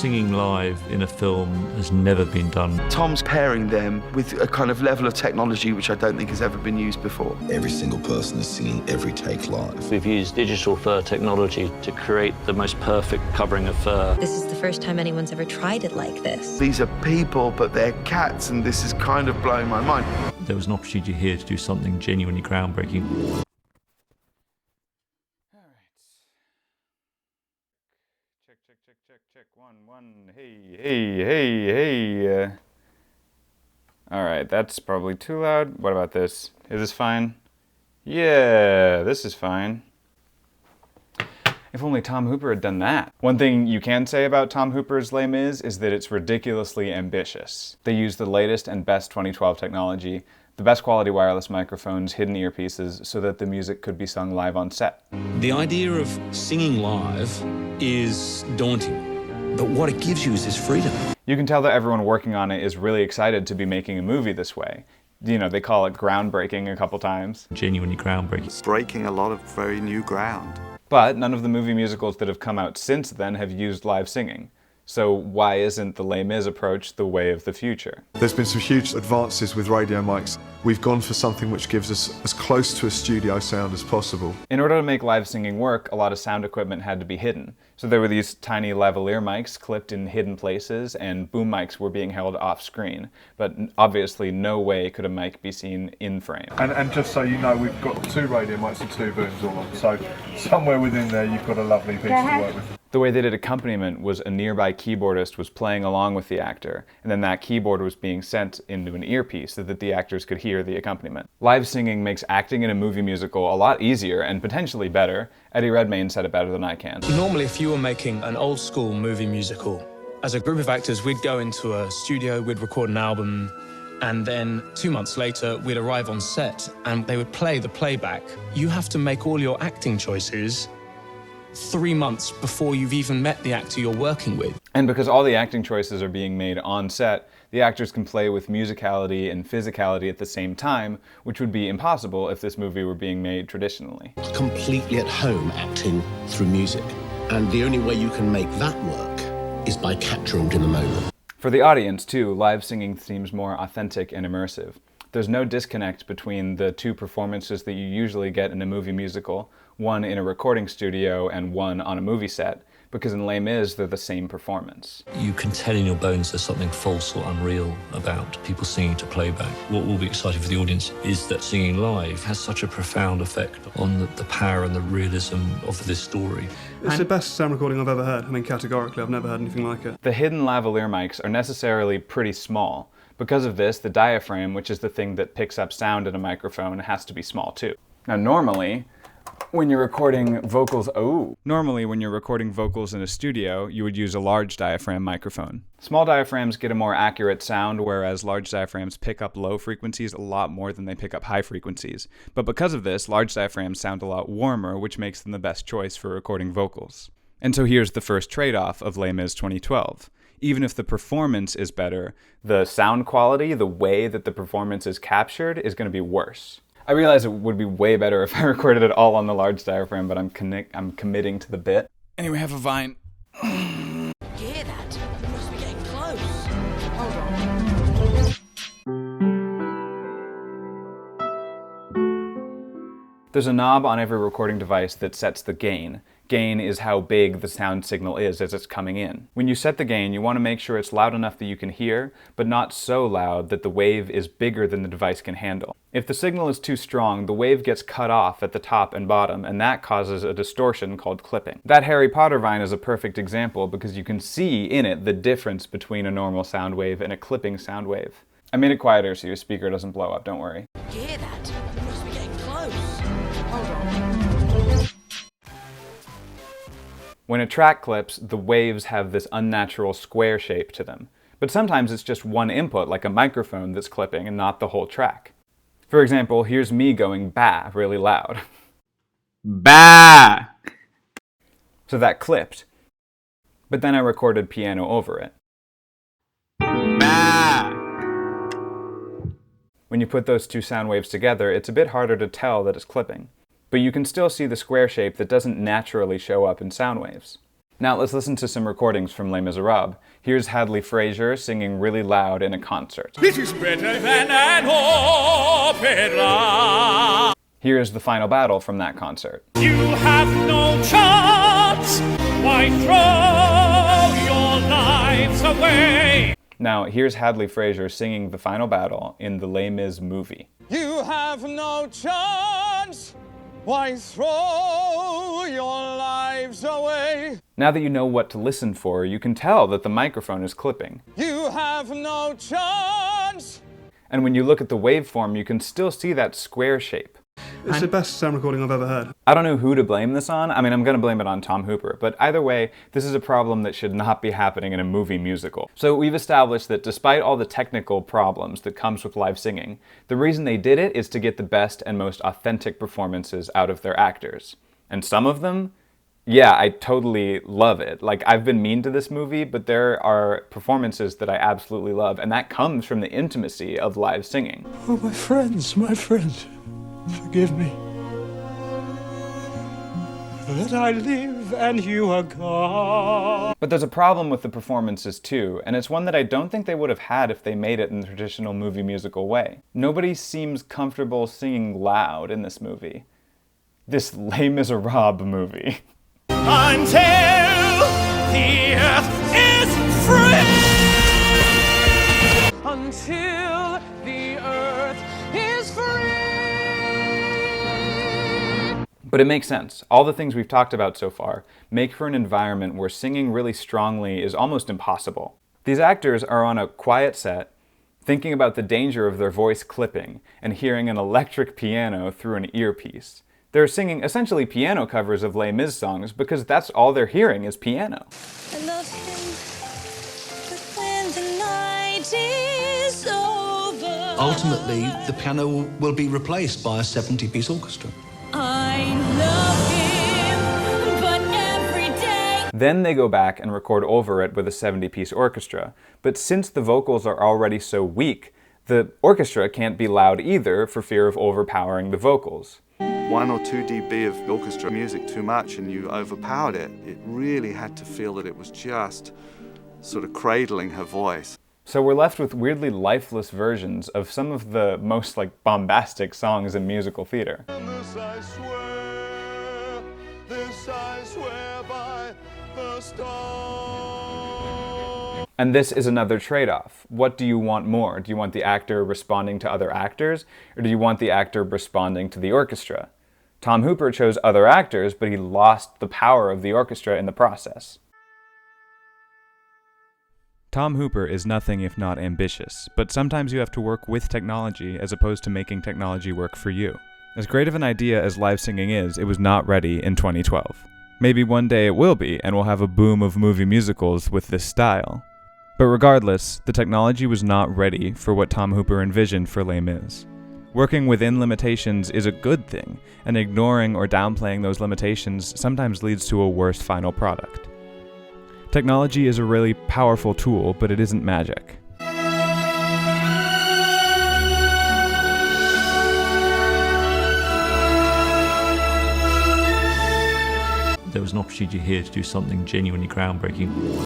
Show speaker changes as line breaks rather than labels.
Singing live in a film has never been done.
Tom's pairing them with a kind of level of technology which I don't think has ever been used before.
Every single person is singing every take live.
We've used digital fur technology to create the most perfect covering of fur.
This is the first time anyone's ever tried it like this.
These are people, but they're cats, and this is kind of blowing my mind.
There was an opportunity here to do something genuinely groundbreaking.
Check. One. Hey. All right, that's probably too loud. What about this? Is this fine? Yeah, this is fine. If only Tom Hooper had done that. One thing you can say about Tom Hooper's Les Mis is that it's ridiculously ambitious. They use the latest and best 2012 technology, the best quality wireless microphones, hidden earpieces, so that the music could be sung live on set.
The idea of singing live is daunting, but what it gives you is this freedom.
You can tell that everyone working on it is really excited to be making a movie this way. You know, they call it groundbreaking a couple times.
Genuinely groundbreaking.
It's breaking a lot of very new ground.
But none of the movie musicals that have come out since then have used live singing. So why isn't the Les Mis approach the way of the future?
There's been some huge advances with radio mics. We've gone for something which gives us as close to a studio sound as possible.
In order to make live singing work, a lot of sound equipment had to be hidden. So there were these tiny lavalier mics clipped in hidden places, and boom mics were being held off screen. But obviously no way could a mic be seen in frame.
And just so you know, we've got 2 radio mics and 2 booms all on. So somewhere within there you've got a lovely piece to work with.
The way they did accompaniment was a nearby keyboardist was playing along with the actor, and then that keyboard was being sent into an earpiece so that the actors could hear the accompaniment. Live singing makes acting in a movie musical a lot easier and potentially better. Eddie Redmayne said it better than I can.
Normally, if you were making an old school movie musical, as a group of actors, we'd go into a studio, we'd record an album, and then 2 months later, we'd arrive on set and they would play the playback. You have to make all your acting choices 3 months before you've even met the actor you're working with.
And because all the acting choices are being made on set, the actors can play with musicality and physicality at the same time, which would be impossible if this movie were being made traditionally.
Completely at home acting through music. And the only way you can make that work is by capturing it in the moment.
For the audience, too, live singing seems more authentic and immersive. There's no disconnect between the 2 performances that you usually get in a movie musical, one in a recording studio and one on a movie set, because in Les Mis they're the same performance.
You can tell in your bones there's something false or unreal about people singing to playback. What will be exciting for the audience is that singing live has such a profound effect on the power and the realism of this story.
It's the best sound recording I've ever heard. I mean, categorically, I've never heard anything like it.
The hidden lavalier mics are necessarily pretty small. Because of this, the diaphragm, which is the thing that picks up sound in a microphone, has to be small too. Now normally, when you're recording vocals in a studio, you would use a large diaphragm microphone. Small diaphragms get a more accurate sound, whereas large diaphragms pick up low frequencies a lot more than they pick up high frequencies. But because of this, large diaphragms sound a lot warmer, which makes them the best choice for recording vocals. And so here's the first trade-off of Les Mis 2012. Even if the performance is better, the sound quality, the way that the performance is captured, is going to be worse. I realize it would be way better if I recorded it all on the large diaphragm, but I'm committing to the bit. Anyway, have a vine.
You hear that? We must be getting close. Hold on.
There's a knob on every recording device that sets the gain. Gain is how big the sound signal is as it's coming in. When you set the gain, you want to make sure it's loud enough that you can hear, but not so loud that the wave is bigger than the device can handle. If the signal is too strong, the wave gets cut off at the top and bottom, and that causes a distortion called clipping. That Harry Potter vine is a perfect example because you can see in it the difference between a normal sound wave and a clipping sound wave. I made it quieter so your speaker doesn't blow up, don't worry.
You hear that? We must be getting close. Hold on.
When a track clips, the waves have this unnatural square shape to them. But sometimes it's just one input, like a microphone, that's clipping and not the whole track. For example, here's me going bah really loud. Bah! So that clipped. But then I recorded piano over it. Bah! When you put those 2 sound waves together, it's a bit harder to tell that it's clipping. But you can still see the square shape that doesn't naturally show up in sound waves. Now let's listen to some recordings from Les Miserables. Here's Hadley Fraser singing really loud in a concert.
It is better than an opera.
Here's the final battle from that concert.
You have no chance. Why throw your lives away?
Now here's Hadley Fraser singing the final battle in the Les Mis movie.
You have no chance. Why throw your lives away?
Now that you know what to listen for, you can tell that the microphone is clipping.
You have no chance.
And when you look at the waveform, you can still see that square shape.
It's the best sound recording I've ever heard.
I don't know who to blame this on. I mean, I'm going to blame it on Tom Hooper, but either way, this is a problem that should not be happening in a movie musical. So we've established that despite all the technical problems that comes with live singing, the reason they did it is to get the best and most authentic performances out of their actors. And some of them, yeah, I totally love it. Like, I've been mean to this movie, but there are performances that I absolutely love, and that comes from the intimacy of live singing.
Oh, my friends, forgive me. That I live and you are gone.
But there's a problem with the performances too, and it's one that I don't think they would have had if they made it in the traditional movie musical way. Nobody seems comfortable singing loud in this movie. This Les Miserables movie.
Until the earth is free. Until the earth is free.
But it makes sense. All the things we've talked about so far make for an environment where singing really strongly is almost impossible. These actors are on a quiet set, thinking about the danger of their voice clipping and hearing an electric piano through an earpiece. They're singing essentially piano covers of Les Mis songs because that's all they're hearing is piano.
I love him, but when the night is over,
ultimately, the piano will be replaced by a 70-piece orchestra.
I love him, but every day.
Then they go back and record over it with a 70-piece orchestra. But since the vocals are already so weak, the orchestra can't be loud either for fear of overpowering the vocals.
1 or 2 dB of orchestra music too much and you overpowered it. It really had to feel that it was just sort of cradling her voice.
So we're left with weirdly lifeless versions of some of the most bombastic songs in musical theater.
This I swear by the stars.
And this is another trade-off. What do you want more? Do you want the actor responding to other actors, or do you want the actor responding to the orchestra? Tom Hooper chose other actors, but he lost the power of the orchestra in the process. Tom Hooper is nothing if not ambitious, but sometimes you have to work with technology as opposed to making technology work for you. As great of an idea as live singing is, it was not ready in 2012. Maybe one day it will be, and we'll have a boom of movie musicals with this style. But regardless, the technology was not ready for what Tom Hooper envisioned for Les Mis. Working within limitations is a good thing, and ignoring or downplaying those limitations sometimes leads to a worse final product. Technology is a really powerful tool, but it isn't magic.
There was an opportunity here to do something genuinely groundbreaking.